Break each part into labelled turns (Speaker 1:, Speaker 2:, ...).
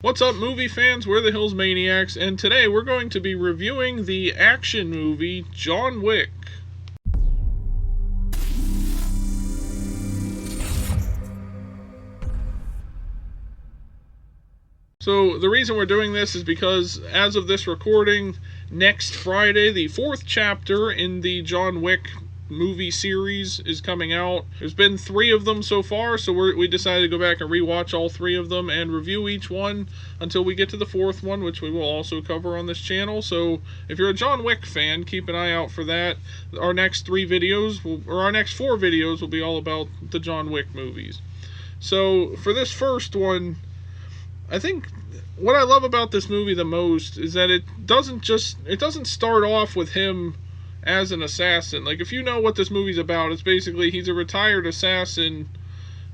Speaker 1: What's up, movie fans? We're the Hills Maniacs, and today we're going to be reviewing the action movie John Wick. So the reason we're doing this is because as of this recording, next Friday, the fourth chapter in the John Wick movie series is coming out. There's been 3 of them so far, so we decided to go back and rewatch all 3 of them and review each one until we get to the 4th one, which we will also cover on this channel. So if you're a John Wick fan, keep an eye out for that. Our next 4 videos will be all about the John Wick movies. So for this first one, I think what I love about this movie the most is that it doesn't start off with him as an assassin. Like, if you know what this movie's about, it's basically he's a retired assassin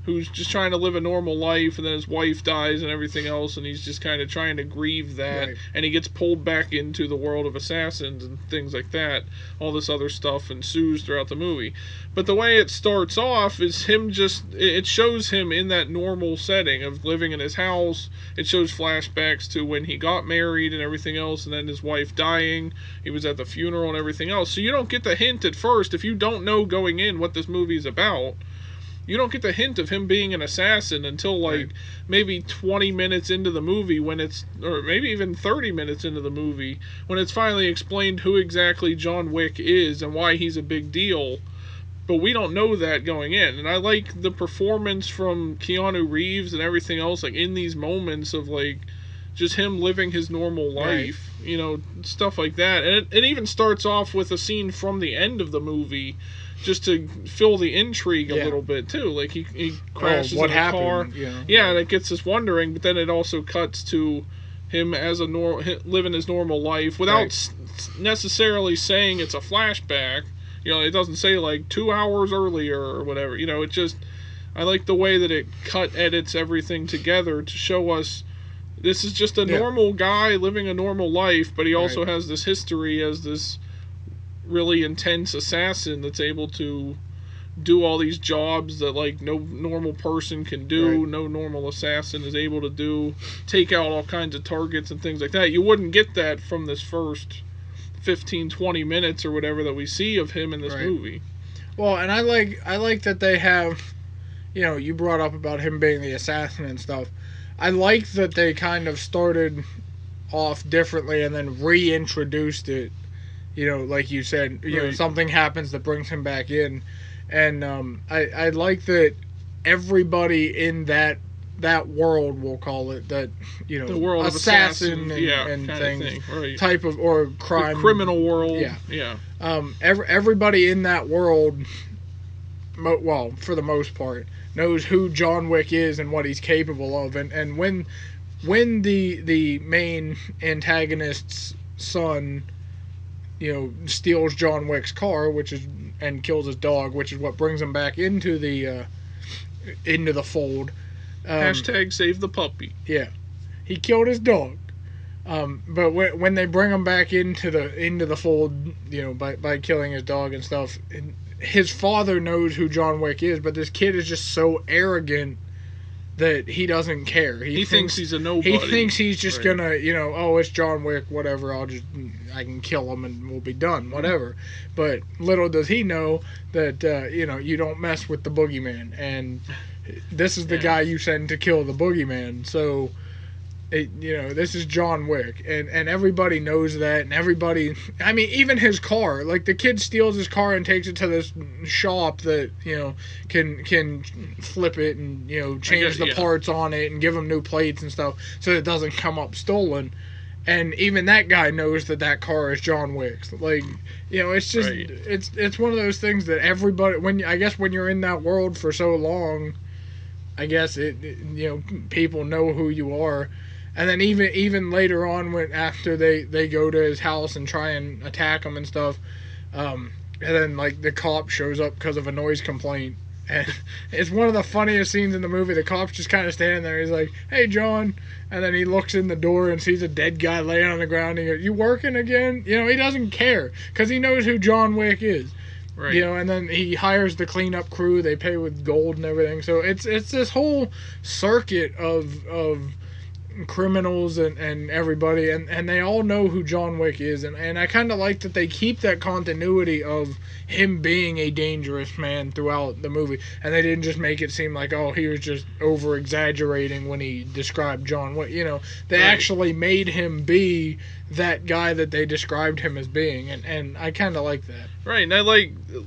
Speaker 1: who's just trying to live a normal life, and then his wife dies and everything else, and he's just kind of trying to grieve that, right. And he gets pulled back into the world of assassins and things like that. All this other stuff ensues throughout the movie. But the way it starts off is it shows him in that normal setting of living in his house. It shows flashbacks to when he got married and everything else, and then his wife dying. He was at the funeral and everything else. So you don't get the hint at first, if you don't know going in what this movie is about. You don't get the hint of him being an assassin until maybe 20 minutes into the movie, or maybe even 30 minutes into the movie, when it's finally explained who exactly John Wick is and why he's a big deal. But we don't know that going in. And I like the performance from Keanu Reeves and everything else, in these moments of just him living his normal life, right. Stuff like that. And it even starts off with a scene from the end of the movie, just to fill the intrigue a little bit too. He crashes in a car. Yeah, and it gets us wondering. But then it also cuts to him as living his normal life without necessarily saying it's a flashback. It doesn't say 2 hours earlier or whatever. I like the way that it edits everything together to show us this is just a normal guy living a normal life, but he also has this history as this really intense assassin that's able to do all these jobs that no normal person can do. Right. No normal assassin is able to do. Take out all kinds of targets and things like that. You wouldn't get that from this first 15-20 minutes or whatever that we see of him in this movie.
Speaker 2: Well, and I like that they have, you brought up about him being the assassin and stuff. I like that they kind of started off differently and then reintroduced it. Like you said, something happens that brings him back in. And I like that everybody in that world, we'll call it, that,
Speaker 1: the world
Speaker 2: assassin
Speaker 1: of
Speaker 2: and things,
Speaker 1: thing. Right.
Speaker 2: Type of, or crime.
Speaker 1: The criminal world.
Speaker 2: Yeah. Everybody in that world, well, for the most part, knows who John Wick is and what he's capable of. And when the main antagonist's son, steals John Wick's car, and kills his dog, which is what brings him back into the fold.
Speaker 1: Hashtag save the puppy.
Speaker 2: Yeah, he killed his dog. But when they bring him back into the fold, by killing his dog and stuff, his father knows who John Wick is, but this kid is just so arrogant that he doesn't care.
Speaker 1: He thinks he's a nobody.
Speaker 2: He thinks he's just gonna, it's John Wick, whatever, I can kill him and we'll be done, whatever. But little does he know that, you don't mess with the boogeyman, and this is the guy you send to kill the boogeyman. So, this is John Wick, and everybody knows that, and everybody, even his car, the kid steals his car and takes it to this shop that, can flip it and, change the parts on it and give him new plates and stuff so it doesn't come up stolen. And even that guy knows that car is John Wick's. It's just, it's one of those things that everybody, when you're in that world for so long, I guess people know who you are. And then even later on, after they go to his house and try and attack him and stuff, and then the cop shows up because of a noise complaint, and it's one of the funniest scenes in the movie. The cop's just kind of standing there. He's like, "Hey, John," and then he looks in the door and sees a dead guy laying on the ground. And he goes, "You working again?" He doesn't care because he knows who John Wick is. Right. And then he hires the cleanup crew. They pay with gold and everything. So it's this whole circuit of criminals and everybody, and they all know who John Wick is, and I kind of like that they keep that continuity of him being a dangerous man throughout the movie, and they didn't just make it seem like, oh, he was just over exaggerating when he described John Wick. They actually made him be that guy that they described him as being, and I kind of like that.
Speaker 1: Right, and I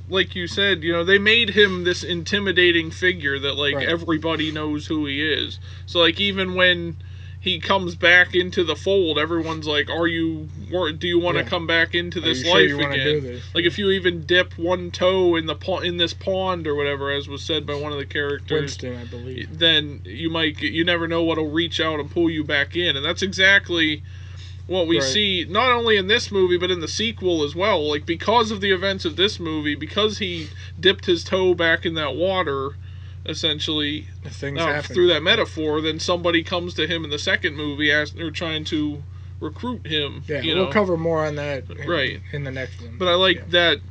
Speaker 1: like you said, they made him this intimidating figure that everybody knows who he is. So even when he comes back into the fold, everyone's like, do you want to come back into this life again? If you even dip one toe in this pond or whatever, as was said by one of the characters,
Speaker 2: Winston, I believe,
Speaker 1: then you never know what'll reach out and pull you back in. And that's exactly what we see, not only in this movie, but in the sequel as well. Because of the events of this movie, because he dipped his toe back in that water, essentially, through that metaphor, then somebody comes to him in the second movie they're trying to recruit him.
Speaker 2: Yeah, we'll cover more on that in the next one.
Speaker 1: But I like that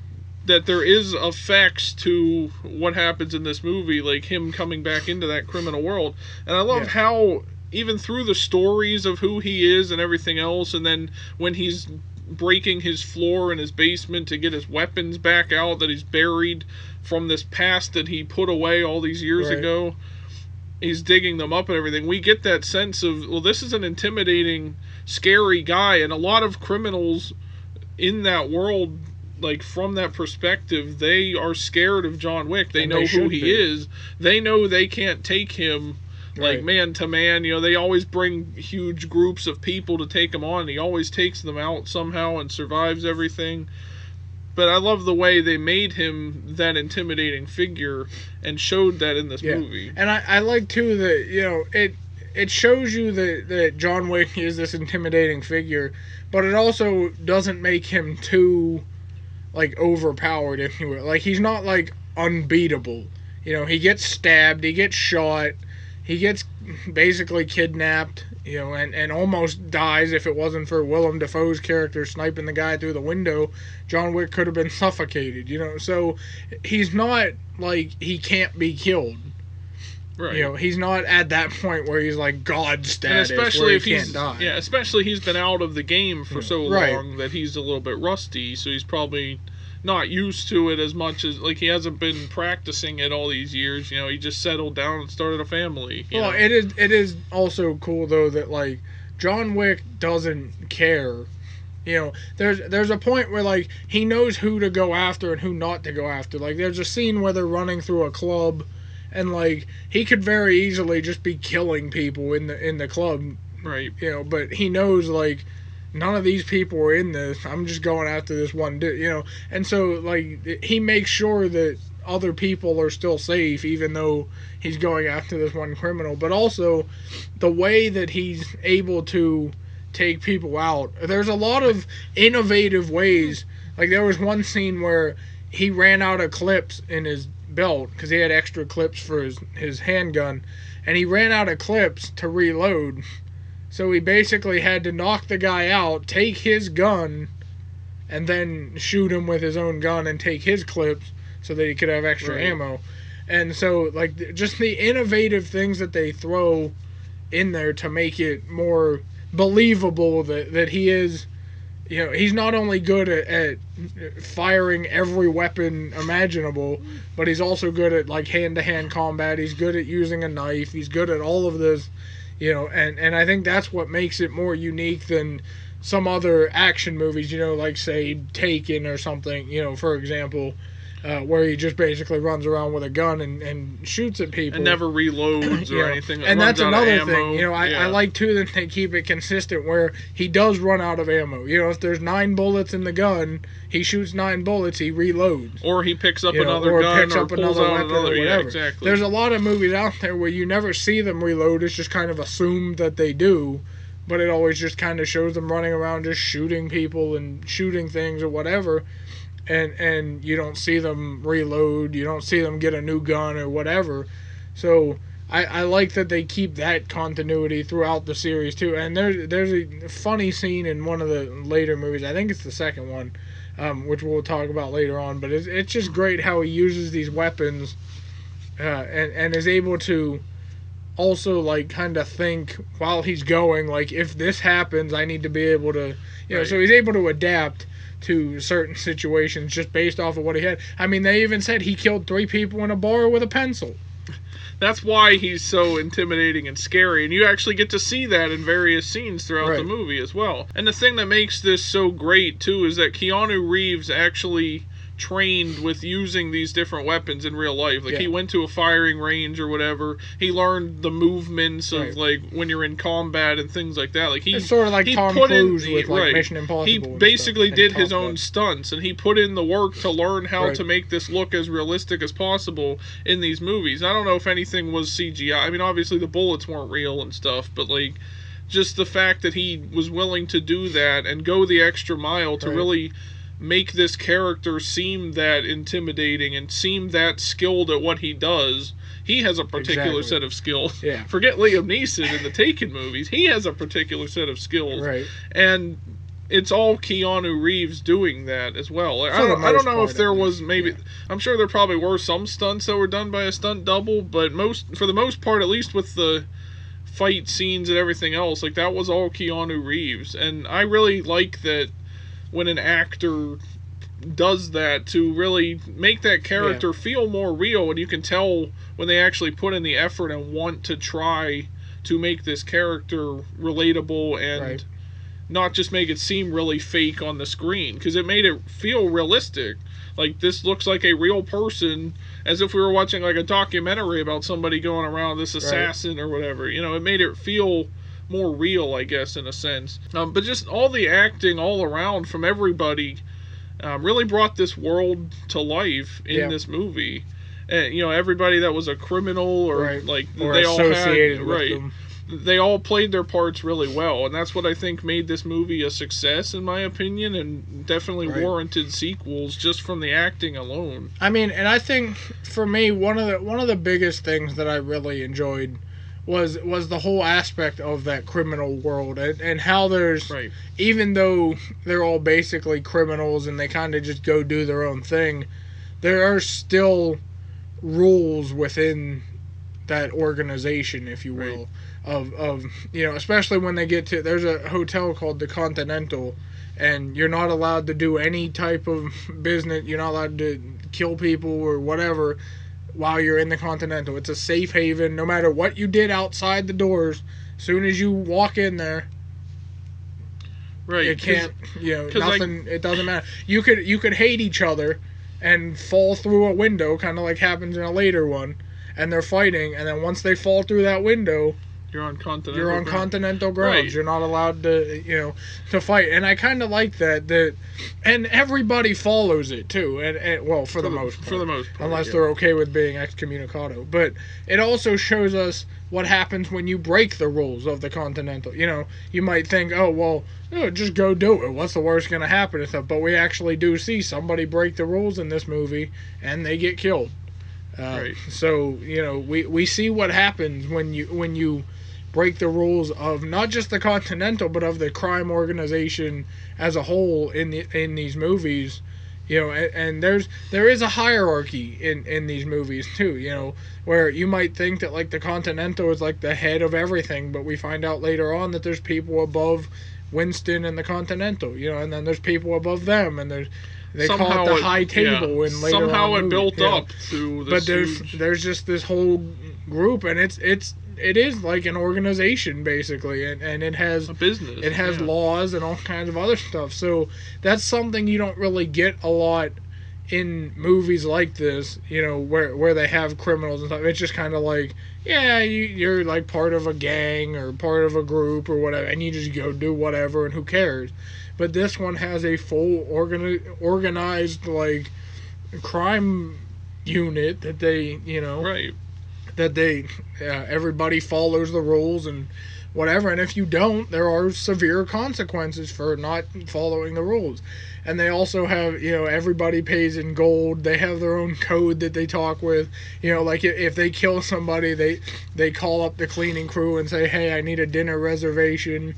Speaker 1: there is effects to what happens in this movie, like him coming back into that criminal world. And I love how, even through the stories of who he is and everything else, and then when he's breaking his floor in his basement to get his weapons back out that he's buried from this past that he put away all these years ago, he's digging them up and everything. We get that sense of, well, this is an intimidating, scary guy, and a lot of criminals in that world, from that perspective, they are scared of John Wick. They know who he is. They know they can't take him man to man. They always bring huge groups of people to take him on. He always takes them out somehow and survives everything. But I love the way they made him that intimidating figure and showed that in this movie.
Speaker 2: And I like too that it shows you that John Wick is this intimidating figure, but it also doesn't make him too overpowered, if you will. He's not unbeatable. He gets stabbed, he gets shot, he gets basically kidnapped, and almost dies. If it wasn't for Willem Dafoe's character sniping the guy through the window, John Wick could have been suffocated, So he's not he can't be killed. Right. He's not at that point where he's God status, and especially if he can't die.
Speaker 1: Yeah, especially he's been out of the game for so long that he's a little bit rusty, so he's probably not used to it as much as he hasn't been practicing it all these years. He just settled down and started a family.
Speaker 2: Well, it is also cool though that John Wick doesn't care. There's a point where he knows who to go after and who not to go after. There's a scene where they're running through a club, and he could very easily just be killing people in the club.
Speaker 1: Right.
Speaker 2: But he knows none of these people are in this. I'm just going after this one dude, And so, he makes sure that other people are still safe, even though he's going after this one criminal. But also, the way that he's able to take people out. There's a lot of innovative ways. There was one scene where he ran out of clips in his belt, because he had extra clips for his handgun, and he ran out of clips to reload. So he basically had to knock the guy out, take his gun, and then shoot him with his own gun and take his clips so that he could have extra ammo. And so, just the innovative things that they throw in there to make it more believable that he is, he's not only good at firing every weapon imaginable, but he's also good at, hand-to-hand combat. He's good at using a knife. He's good at all of this. And I think that's what makes it more unique than some other action movies, say Taken or something, for example, where he just basically runs around with a gun and shoots at people.
Speaker 1: And never reloads or anything.
Speaker 2: And that's another thing. I like, too, that they keep it consistent where he does run out of ammo. If there's 9 bullets in the gun, he shoots 9 bullets, he reloads.
Speaker 1: Or he picks up another gun
Speaker 2: picks up another weapon or whatever.
Speaker 1: Yeah, exactly.
Speaker 2: There's a lot of movies out there where you never see them reload. It's just kind of assumed that they do. But it always just kind of shows them running around just shooting people and shooting things or whatever. And you don't see them reload, you don't see them get a new gun or whatever. So I like that they keep that continuity throughout the series too. And there's a funny scene in one of the later movies, I think it's the second one, which we'll talk about later on. But it's just great how he uses these weapons and is able to also like kind of think while he's going, like, if this happens, I need to be able to, so he's able to adapt to certain situations just based off of what he had. I mean, they even said he killed 3 people in a bar with a pencil.
Speaker 1: That's why he's so intimidating and scary, and you actually get to see that in various scenes throughout the movie as well. And the thing that makes this so great, too, is that Keanu Reeves actually trained with using these different weapons in real life. Like, he went to a firing range or whatever. He learned the movements of, like, when you're in combat and things like that. Like,
Speaker 2: it's sort of like Tom Cruise with, like, Mission Impossible.
Speaker 1: He basically did his own stunts, and he put in the work to learn how to make this look as realistic as possible in these movies. I don't know if anything was CGI. I mean, obviously the bullets weren't real and stuff, but, like, just the fact that he was willing to do that and go the extra mile to really make this character seem that intimidating and seem that skilled at what he does. He has a particular set of skills.
Speaker 2: Yeah.
Speaker 1: Forget Liam Neeson in the Taken movies. He has a particular set of skills.
Speaker 2: Right.
Speaker 1: And it's all Keanu Reeves doing that as well. I don't know if there was maybe... I'm sure there probably were some stunts that were done by a stunt double, but for the most part, at least with the fight scenes and everything else, like, that was all Keanu Reeves. And I really like that when an actor does that, to really make that character feel more real, and you can tell when they actually put in the effort and want to try to make this character relatable and not just make it seem really fake on the screen, because it made it feel realistic. Like, this looks like a real person, as if we were watching like a documentary about somebody going around, this assassin or whatever. It made it feel more real, I guess, in a sense. But just all the acting all around from everybody really brought this world to life in this movie. And, everybody that was a criminal or like
Speaker 2: or
Speaker 1: they all
Speaker 2: associated
Speaker 1: had
Speaker 2: with them.
Speaker 1: They all played their parts really well, and that's what I think made this movie a success, in my opinion, and definitely warranted sequels just from the acting alone.
Speaker 2: I mean, and I think for me, one of the biggest things that I really enjoyed was the whole aspect of that criminal world, and how there's, even though they're all basically criminals and they kind of just go do their own thing, there are still rules within that organization, if you will, of especially when they get to, there's a hotel called the Continental, and you're not allowed to do any type of business, you're not allowed to kill people or whatever while you're in the Continental. It's a safe haven. No matter what you did outside the doors, as soon as you walk in there, it can't, nothing, it doesn't matter. You could hate each other and fall through a window, kind of like happens in a later one, and they're fighting, and then once they fall through that window,
Speaker 1: you're on continental
Speaker 2: grounds. You're not allowed to, to fight. And I kind of like that, and everybody follows it too. And well, for the most part, unless they're okay with being excommunicado. But it also shows us what happens when you break the rules of the Continental. You might think, oh well, just go do it. What's the worst going to happen and stuff? But we actually do see somebody break the rules in this movie, and they get killed. So we see what happens when you break the rules of not just the Continental, but of the crime organization as a whole in these movies. And there is a hierarchy in these movies too. Where you might think that like the Continental is like the head of everything, but we find out later on that there's people above Winston and the Continental. And then there's people above them, and they call it the high table in later on.
Speaker 1: Somehow it built up through this.
Speaker 2: But there's just this whole group, and it is like an organization basically, and it has
Speaker 1: a business.
Speaker 2: It has laws and all kinds of other stuff. So that's something you don't really get a lot in movies like this, where they have criminals and stuff. It's just kind of like, you're like part of a gang or part of a group or whatever, and you just go do whatever, and who cares? But this one has a full organized like crime unit that they, that they everybody follows the rules and whatever, and if you don't, there are severe consequences for not following the rules. And they also have, everybody pays in gold. They have their own code that they talk with. Like if they kill somebody, they call up the cleaning crew and say, hey, I need a dinner reservation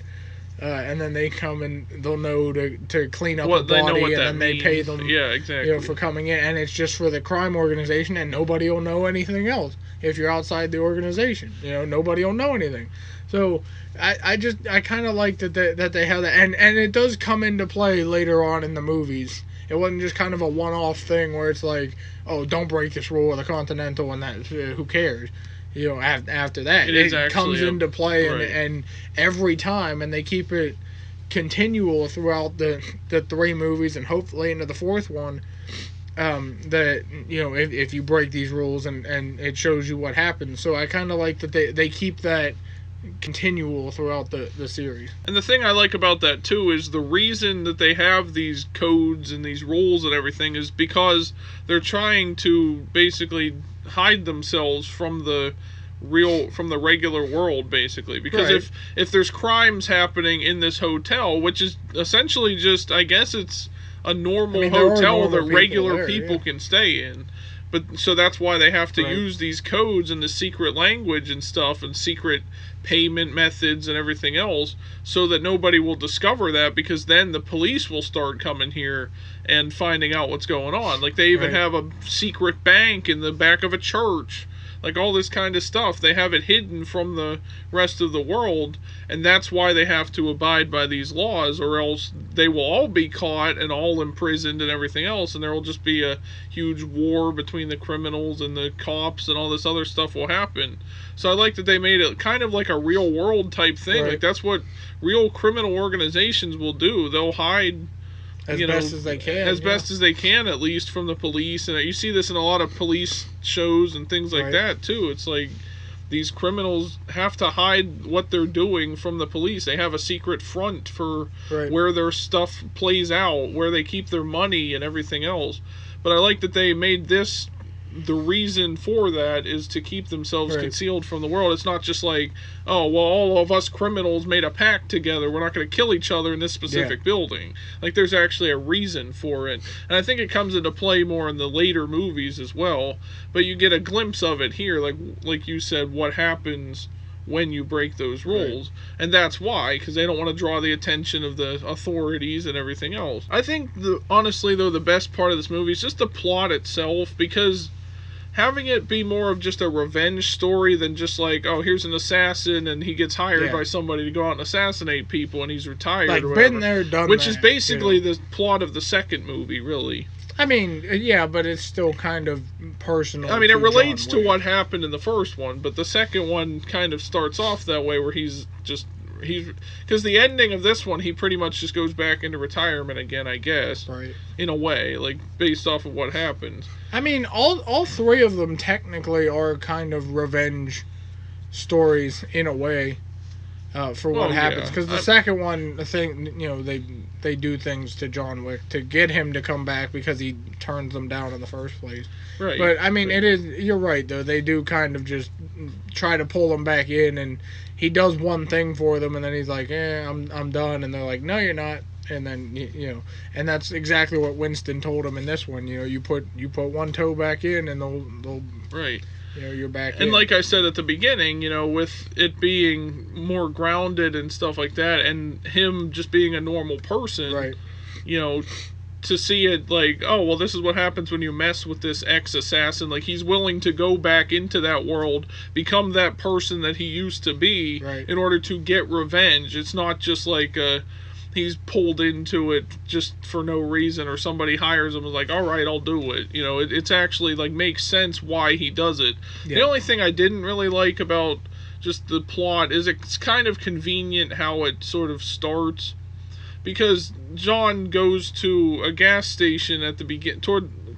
Speaker 2: and then they come and they'll know to clean up
Speaker 1: What
Speaker 2: the
Speaker 1: they know
Speaker 2: body,
Speaker 1: what
Speaker 2: and
Speaker 1: that
Speaker 2: then they
Speaker 1: means.
Speaker 2: pay them,
Speaker 1: Yeah, exactly.
Speaker 2: for coming in, and it's just for the crime organization, and nobody will know anything else if you're outside the organization. Nobody will know anything. So I kind of like that they have that, and it does come into play later on in the movies. It wasn't just kind of a one-off thing where it's like, oh, don't break this rule of the Continental, and that who cares. After that, it comes into play,
Speaker 1: right.
Speaker 2: and every time, and they keep it continual throughout the three movies, and hopefully into the fourth one. That if you break these rules, and it shows you what happens. So I kind of like that they keep that continual throughout the series.
Speaker 1: And the thing I like about that too is the reason that they have these codes and these rules and everything is because they're trying to basically hide themselves from the regular world, basically, because
Speaker 2: Right.
Speaker 1: if there's crimes happening in this hotel, which is essentially just, I guess it's a normal
Speaker 2: there are
Speaker 1: hotel
Speaker 2: normal
Speaker 1: that
Speaker 2: people
Speaker 1: regular
Speaker 2: there,
Speaker 1: people
Speaker 2: yeah.
Speaker 1: can stay in. But so that's why they have to
Speaker 2: Right.
Speaker 1: use these codes and the secret language and stuff and secret payment methods and everything else, so that nobody will discover that, because then the police will start coming here and finding out what's going on. Like, they even
Speaker 2: Right.
Speaker 1: have a secret bank in the back of a church. Like, all this kind of stuff. They have it hidden from the rest of the world, and that's why they have to abide by these laws, or else they will all be caught and all imprisoned and everything else, and there will just be a huge war between the criminals and the cops, and all this other stuff will happen. So I like that they made it kind of like a real world type thing.
Speaker 2: Right.
Speaker 1: Like, that's what real criminal organizations will do. They'll hide
Speaker 2: As best as they can.
Speaker 1: as best as they can, at least, from the police. And you see this in a lot of police shows and things like
Speaker 2: Right.
Speaker 1: that too. It's like these criminals have to hide what they're doing from the police. They have a secret front for
Speaker 2: Right.
Speaker 1: where their stuff plays out, where they keep their money and everything else. But I like that they made this, the reason for that is to keep themselves
Speaker 2: Right.
Speaker 1: concealed from the world. It's not just like, oh, well, all of us criminals made a pact together, we're not going to kill each other in this specific building. Like, there's actually a reason for it. And I think it comes into play more in the later movies as well, but you get a glimpse of it here, like you said, what happens when you break those rules. Right. And that's why, because they don't want to draw the attention of the authorities and everything else. I think, honestly, though, the best part of this movie is just the plot itself, because having it be more of just a revenge story than just like, oh, here's an assassin and he gets hired by somebody to go out and assassinate people and he's retired,
Speaker 2: like,
Speaker 1: or whatever.
Speaker 2: been there, done
Speaker 1: which
Speaker 2: that,
Speaker 1: is basically the plot of the second movie, really.
Speaker 2: I mean, yeah, but it's still kind of personal.
Speaker 1: I mean, it relates
Speaker 2: John
Speaker 1: to
Speaker 2: Wick.
Speaker 1: what happened in the first one, but the second one kind of starts off that way, where he's because the ending of this one, he pretty much just goes back into retirement again, I guess.
Speaker 2: Right.
Speaker 1: In a way, like, based off of what happens.
Speaker 2: I mean, all three of them technically are kind of revenge stories in a way, for what happens. Because the second one, the thing, they do things to John Wick to get him to come back because he turns them down in the first place.
Speaker 1: Right.
Speaker 2: But I mean, it is. You're right though. They do kind of just try to pull him back in, and he does one thing for them, and then he's like, I'm done," and they're like, "No, you're not." And then and that's exactly what Winston told him in this one. You put one toe back in, and they'll
Speaker 1: right.
Speaker 2: You're back in.
Speaker 1: And like I said at the beginning, with it being more grounded and stuff like that, and him just being a normal person,
Speaker 2: right?
Speaker 1: To see it like, oh, well, this is what happens when you mess with this ex-assassin. Like, he's willing to go back into that world, become that person that he used to be, in order to get revenge. It's not just like he's pulled into it just for no reason, or somebody hires him and is like, all right, I'll do it. It's actually, like, makes sense why he does it. Yeah. The only thing I didn't really like about just the plot is it's kind of convenient how it sort of starts, because John goes to a gas station at the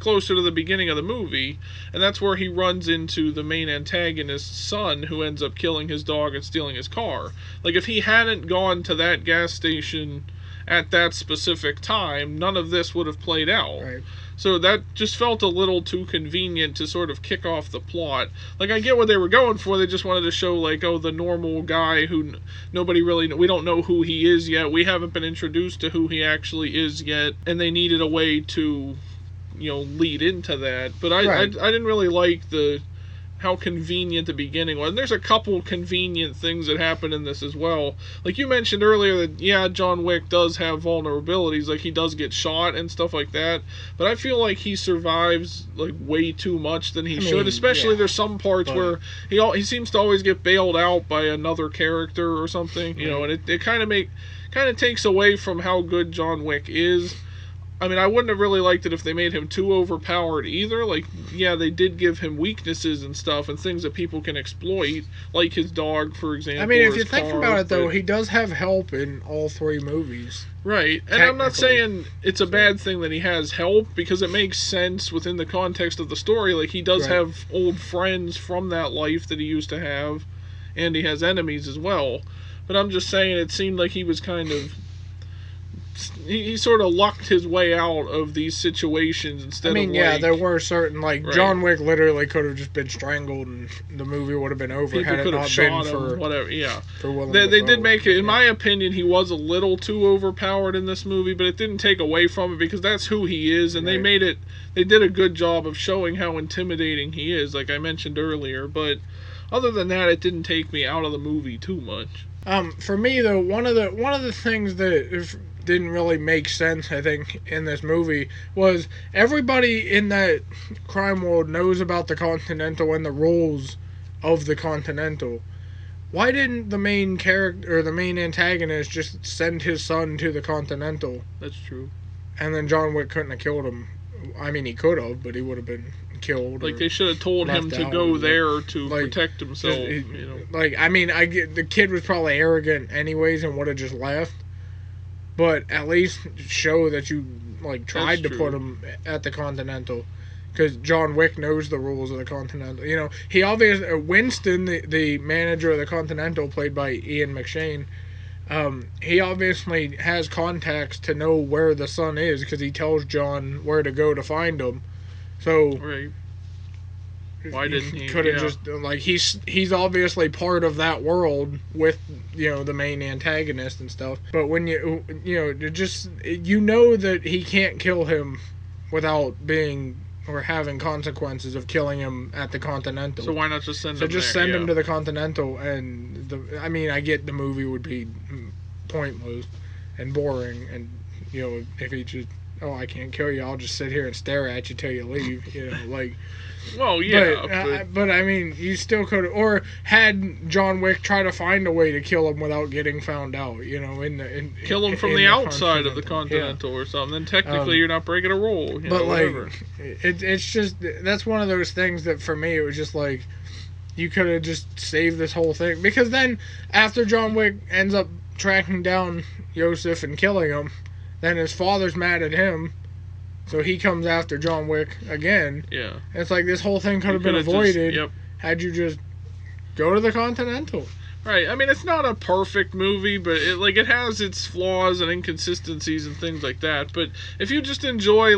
Speaker 1: closer to the beginning of the movie, and that's where he runs into the main antagonist's son, who ends up killing his dog and stealing his car. Like, if he hadn't gone to that gas station at that specific time, none of this would have played out.
Speaker 2: Right.
Speaker 1: So that just felt a little too convenient to sort of kick off the plot. Like, I get what they were going for. They just wanted to show, like, oh, the normal guy who nobody really... We don't know who he is yet. We haven't been introduced to who he actually is yet. And they needed a way to, lead into that. But I didn't really like how convenient the beginning was. And there's a couple convenient things that happen in this as well. Like you mentioned earlier that, yeah, John Wick does have vulnerabilities, like he does get shot and stuff like that, but I feel like he survives like way too much than he should, especially there's some parts where he seems to always get bailed out by another character or something, you know, and it kind of takes away from how good John Wick is. I mean, I wouldn't have really liked it if they made him too overpowered either. Like, yeah, they did give him weaknesses and stuff and things that people can exploit, like his dog, for example.
Speaker 2: I mean, if you think about it, though, he does have help in all 3 movies.
Speaker 1: Right, and I'm not saying it's a bad thing that he has help, because it makes sense within the context of the story. Like, he does have old friends from that life that he used to have, and he has enemies as well. But I'm just saying it seemed like he was kind of... He sort of lucked his way out of these situations instead of
Speaker 2: there were certain, John Wick literally could have just been strangled and the movie would have been over.
Speaker 1: People
Speaker 2: had it
Speaker 1: could have
Speaker 2: not
Speaker 1: shot
Speaker 2: been
Speaker 1: him,
Speaker 2: for
Speaker 1: whatever, yeah.
Speaker 2: For
Speaker 1: they did make it, in my opinion, he was a little too overpowered in this movie, but it didn't take away from it because that's who he is, and they did a good job of showing how intimidating he is, like I mentioned earlier, but other than that, it didn't take me out of the movie too much.
Speaker 2: For me, though, one of the things that didn't really make sense, I think, in this movie was everybody in that crime world knows about the Continental and the rules of the Continental. Why didn't the main character or the main antagonist just send his son to the Continental?
Speaker 1: That's true.
Speaker 2: And then John Wick couldn't have killed him. I mean, he could have, but he would have been killed.
Speaker 1: Like, they should have told him to go there to protect himself. You know.
Speaker 2: Like, I mean, I get the kid was probably arrogant anyways and would have just left. But at least show that you tried to put him at the Continental, because John Wick knows the rules of the Continental. You know, he obviously Winston, the manager of the Continental, played by Ian McShane. He obviously has contacts to know where the son is because he tells John where to go to find him. So
Speaker 1: why didn't he?
Speaker 2: Could have just he's obviously part of that world with the main antagonist and stuff. But when you know that he can't kill him without being or having consequences of killing him at the Continental.
Speaker 1: So why not just send him?
Speaker 2: So just send him to the Continental, and I get the movie would be pointless and boring, and if he just I can't kill you, I'll just sit here and stare at you till you leave.
Speaker 1: Well, yeah,
Speaker 2: but I mean, you still could have, or had John Wick try to find a way to kill him without getting found out.
Speaker 1: Kill him from the outside of the Continental or something. Then technically, you're not breaking a rule.
Speaker 2: It's just that's one of those things that for me it was just like you could have just saved this whole thing, because then after John Wick ends up tracking down Yosef and killing him, then his father's mad at him. So he comes after John Wick again.
Speaker 1: Yeah.
Speaker 2: It's like this whole thing could have been avoided had you just go to the Continental.
Speaker 1: Right. I mean, it's not a perfect movie, but it has its flaws and inconsistencies and things like that. But if you just enjoy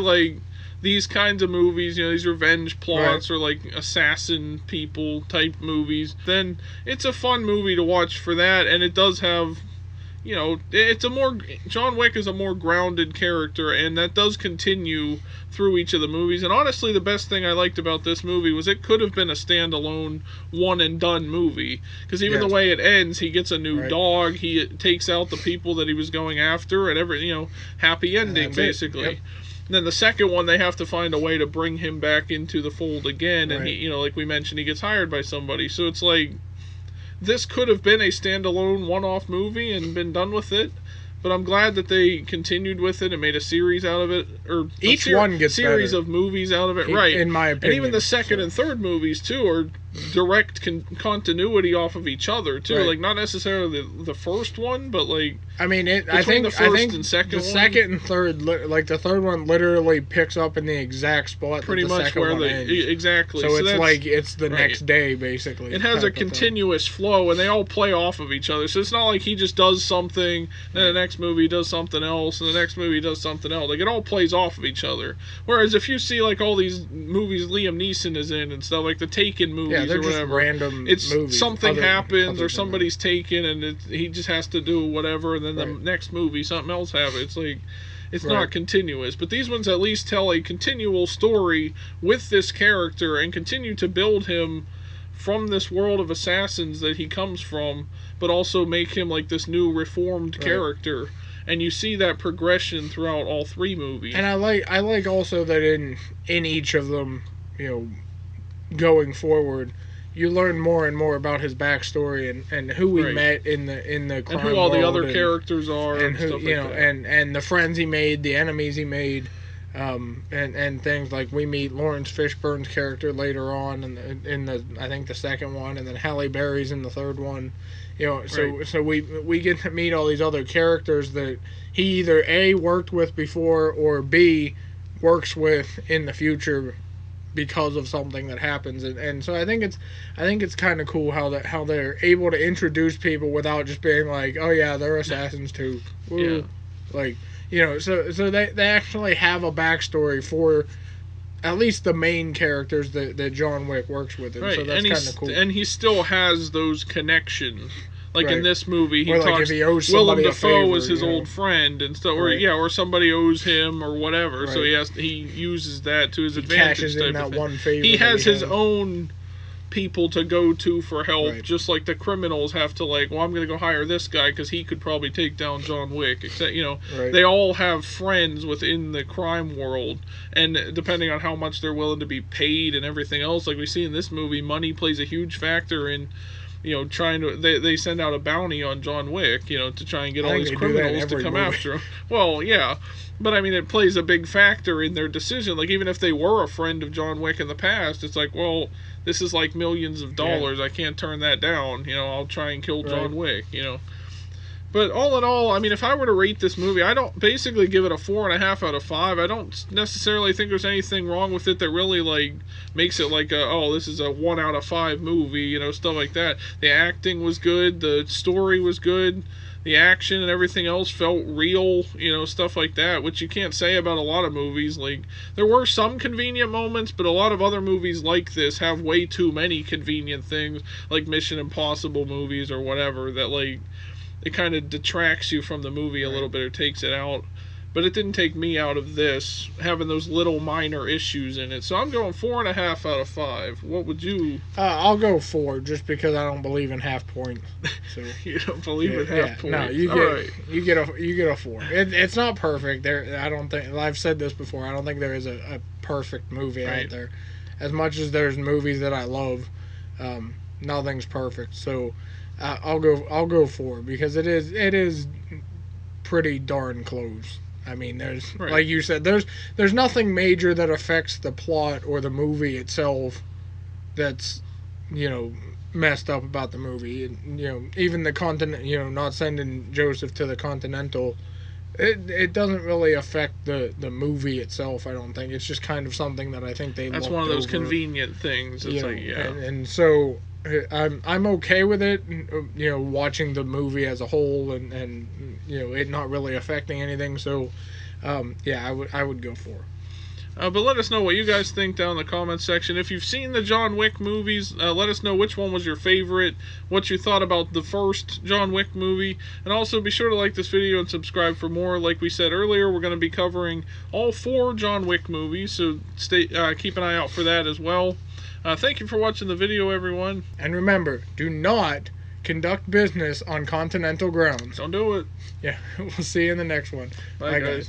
Speaker 1: these kinds of movies, these revenge plots or assassin people type movies, then it's a fun movie to watch for that, and it does have John Wick is a more grounded character, and that does continue through each of the movies. And honestly, the best thing I liked about this movie was it could have been a standalone, one-and-done movie. Because even the way it ends, he gets a new dog, he takes out the people that he was going after, and happy ending, basically. Yep. And then the second one, they have to find a way to bring him back into the fold again, and he, like we mentioned, he gets hired by somebody. So it's like, this could have been a standalone one-off movie and been done with it, but I'm glad that they continued with it and made a series out of it, or
Speaker 2: each one gets
Speaker 1: series
Speaker 2: better.
Speaker 1: Of movies out of it, right?
Speaker 2: In my opinion,
Speaker 1: and even the second and third movies too are direct continuity off of each other too. Not necessarily the first one, but
Speaker 2: I think the first and second second and third, the third one literally picks up in the exact spot
Speaker 1: pretty
Speaker 2: that the
Speaker 1: much
Speaker 2: second
Speaker 1: where
Speaker 2: one ends.
Speaker 1: Exactly.
Speaker 2: So it's it's the next day basically.
Speaker 1: It has a continuous flow, and they all play off of each other. So it's not like he just does something, then the next movie does something else, and the next movie does something else. It all plays off of each other. Whereas if you see all these movies Liam Neeson is in and stuff, like the Taken movies or whatever,
Speaker 2: just random
Speaker 1: it's
Speaker 2: movies.
Speaker 1: Something happens or somebody's taken, and he just has to do whatever, and then the next movie something else happens. It's not continuous, but these ones at least tell a continual story with this character and continue to build him from this world of assassins that he comes from, but also make him like this new reformed character. And you see that progression throughout all three movies.
Speaker 2: And I like also that in each of them, going forward, you learn more and more about his backstory and who we met in the crime
Speaker 1: and who all the
Speaker 2: world
Speaker 1: other characters are,
Speaker 2: and who
Speaker 1: stuff like that.
Speaker 2: and the friends he made, the enemies he made, and things like we meet Lawrence Fishburne's character later on in the I think the second one, and then Halle Berry's in the third one. So we get to meet all these other characters that he either A, worked with before, or B, works with in the future because of something that happens. And so I think it's kind of cool how they're able to introduce people without just being like, oh yeah, they're assassins too. Woo. Yeah. Like, so they actually have a backstory for at least the main characters that John Wick works with. And so that's kind of cool.
Speaker 1: And he still has those connections. Like in this movie, he talks.
Speaker 2: If he owes
Speaker 1: Willem Dafoe
Speaker 2: favor,
Speaker 1: is his old friend, and so, or somebody owes him or whatever. So he uses that to his advantage.
Speaker 2: Cashes in that one favor.
Speaker 1: He has his own people to go to for help, just like the criminals have to I'm going to go hire this guy because he could probably take down John Wick. Except they all have friends within the crime world, and depending on how much they're willing to be paid and everything else, like we see in this movie, money plays a huge factor in. Trying to they send out a bounty on John Wick, to try and get all these criminals to come after him. Well, yeah, but I mean, it plays a big factor in their decision. Like, even if they were a friend of John Wick in the past, it's like, well, this is like millions of dollars. I can't turn that down. I'll try and kill John Wick. But all in all, I mean, if I were to rate this movie, I don't basically give it a 4.5 out of 5. I don't necessarily think there's anything wrong with it that really makes it this is a 1 out of 5 movie, stuff like that. The acting was good, the story was good, the action and everything else felt real, stuff like that, which you can't say about a lot of movies. Like, there were some convenient moments, but a lot of other movies like this have way too many convenient things, like Mission Impossible movies or whatever, that it kind of detracts you from the movie a little bit or takes it out. But it didn't take me out of this, having those little minor issues in it. So I'm going 4.5 out of 5. What would you?
Speaker 2: I'll go 4, just because I don't believe in half points. So
Speaker 1: you don't believe in half points?
Speaker 2: No, you get a 4. It's not perfect. I don't think. I've said this before. I don't think there is a perfect movie out there. As much as there's movies that I love, nothing's perfect. So. I'll go 4, because it is pretty darn close. I mean, there's like you said, there's nothing major that affects the plot or the movie itself that's messed up about the movie. And, even the continent, not sending Joseph to the Continental, it doesn't really affect the movie itself. I don't think it's just kind of something that I think they.
Speaker 1: That's one of those convenient things. It's
Speaker 2: and so. I'm okay with it, watching the movie as a whole, and it not really affecting anything. So, I would go 4.
Speaker 1: But let us know what you guys think down in the comments section. If you've seen the John Wick movies, let us know which one was your favorite, what you thought about the first John Wick movie, and also be sure to like this video and subscribe for more. Like we said earlier, we're going to be covering all 4 John Wick movies, so keep an eye out for that as well. Thank you for watching the video, everyone.
Speaker 2: And remember, do not conduct business on continental grounds.
Speaker 1: Don't do it.
Speaker 2: Yeah, we'll see you in the next one.
Speaker 1: Bye guys.